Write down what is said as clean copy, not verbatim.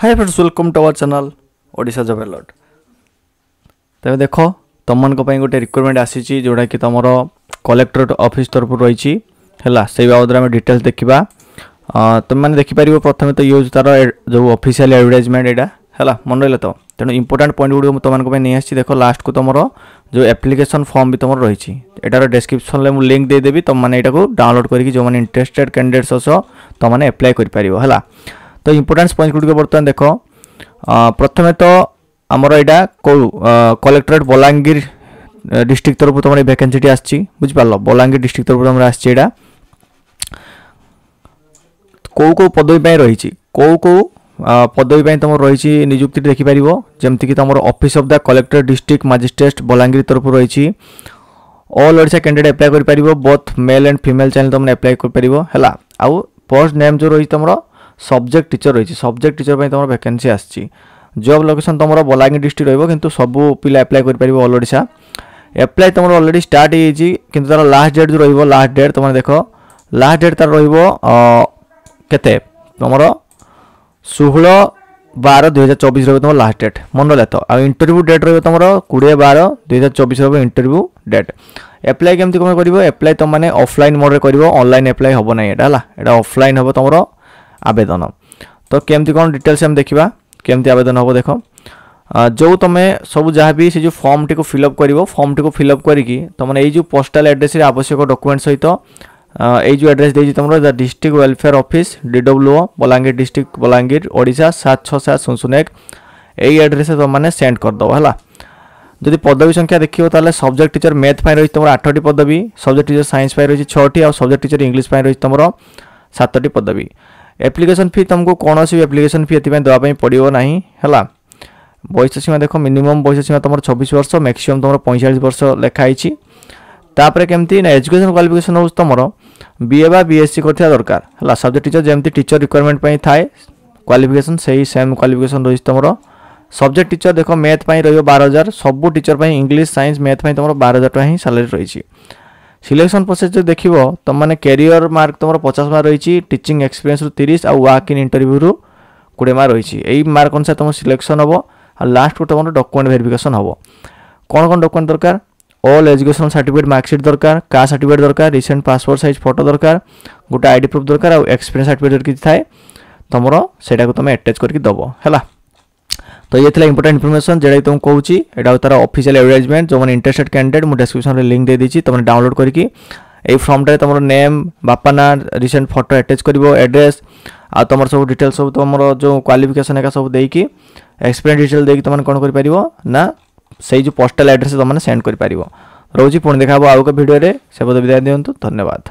Hi friends, welcome to our channel Odisha job alert. तबे देखो तुम मन गोटे रिक्वायरमेंट आसी जोड़ा कि तुम कलेक्टरेट ऑफिस तरफ रही है से बाबद में डिटेल्स देखा। तुम मैंने देखिपर प्रथम तो ये तार जो ऑफिशियल एडवर्टाइजमेंट यहाँ है मन रहा। तो तेणु इंपोर्टाट पॉइंट गुड़ तुमको नहीं आसी देख लास्ट को तुम जो एप्लिकेशन फॉर्म भी तुम रही एटार डिस्क्रिप्शन में मुझे लिंक देदेवी। तुम मैंने यहाँ डाउनलोड करके जो मैंने इंटरेस्टेड कैंडिडेट्स अच्छो तुमने एप्लाई कर। तो इंपोर्टेंस पॉइंट गुड़ बर्तमान देख प्रथम तो आमर यहाँ कौ कलेक्टरेट बलांगीर डिस्ट्रिक्ट तरफ तुम वैकेंसी आसी बुझिपार बलांगीर डिस्ट्रिक्ट तरफ तुम आसा कौ पदवी रही कौ पदवी तुम रही निजुक्ति देखिपर जमती तुम office of the collector district magistrate Balangir तरफ रही ऑल ओडिशा कैंडिडेट अप्लाई कर both male and female channel तुमने अप्लाई कर आउ पोस्ट नेम जो रही तुम सब्जेक्ट टीचर रही सब्जेक्ट टीचर तुम वैकेंसी आसी जॉब लोकेशन तुम बलांगीर डिस्ट्रिक्ट रही सबू पिला अप्लाई कर ऑल ओडिशा अप्लाई तुम ऑलरेडी स्टार्ट हो तार लास्ट डेट जो रही लास्ट डेट तुम देख लास्ट डेट तार रते तुम 16/12/2024 रही तुम लास्ट डेट मन रहा। तो आ इंटरव्यू डेट रही तुम 20/12/2024 रही इंटरव्यू डेट। अप्लाई केमती तुम कर अप्लाई तुम मैंने ऑफलाइन मोड कर ऑनलाइन अप्लाई हम ना यहाँ ऑफलाइन हम तुम आवेदन। तो केमती कौन डिटेल्स हम देखा केमती आवेदन हम देख जो तुम सब जहाँ भी से जो फॉर्म टी को फिलअप कर फॉर्म टी को फिलअप करके तुमने ये जो पोस्टाल एड्रेस आवश्यक डॉक्यूमेंट सहित ये जो एड्रेस देती तुम the district welfare office DWO Balangir district Balangir Odisha 76701 यही एड्रेस तुमने सेंड करदेव है। जदि पदवी संख्या देखिए ताले सब्जेक्ट टीचर मैथ रही तुम 8टी पदवी सब्जेक्ट टीचर साइंस रही 6टी और सब्जेक्ट टीचर इंग्लिश रही तुम 7टी पदवी। एप्लिकेशन फी तुमको कौन सी एप्लिकेशन फी ये देवाई पड़ो ना है। बयस सीमा देख मिनिमम बयस सीमा तुम 26 वर्ष मैक्सिमम तुम 45 वर्ष लिखाई। तापर केमती ना एजुकेशन क्वालिफिकेशन हो तुम BA बा BSc करथिया दरकार है। सब्जेक्ट टीचर जमती टीचर रिक्वायरमेंट पई थाए क्वालिफिकेशन सही सेम क्वालिफिकेशन रही तुम सब्जेक्ट टीचर देख मैथ रही 12,000 सबू टीचर पर इंग्लिश साइंस मैथ तुम 12,000 टका ही सैलरी रही। सिलेक्शन प्रोसेस जो देख तुम मैंने कैरियर मार्क तुम 50 मार्क रही टीचिंग एक्सपीरियंस 30 और वर्क इन इंटरव्यू 20 मार्क रही यही मार्क अनुसार तुम सिलेक्शन हम और लास्ट को तुम डॉक्यूमेंट वेरिफिकेशन हम कौन कौन डॉक्यूमेंट दरकार ऑल एजुकेशन सर्टिफिकेट मार्कशीट दरकार कास्ट सर्टिफिकेट दरकार रिसेंट पासपोर्ट साइज फोटो दरकार गोटे आईडी प्रूफ दरकार और एक्सपीरियंस सर्टिफिकेट किसी थाए तुम से तुम अटैच करके दब है। तो ये थी इंपोर्टेंट इनफॉरमेशन जेटा तुम कहूँ यहाँ तार ऑफिशियल एडवर्टाइजमेंट जो मैंने इंटरेस्टेड कैंडिडेट मुझे डिस्क्रिप्शन में लिंक दे दी तुमने डाउनलोड करके ये फॉर्मटा तुम नेम बापा ना रिसेंट फोटो अटैच कर एड्रेस आ तुम सब डिटेल्स सब तुम जो क्वालिफिकेशन है सब देकी एक्सपीरियंस डिटेल देकी तुम कौन कर ना से जो पोस्टल एड्रेस तुमने सेंड कर रोजी पुणी देखा आउ एक वीडियो से विदाय दिंतु। धन्यवाद।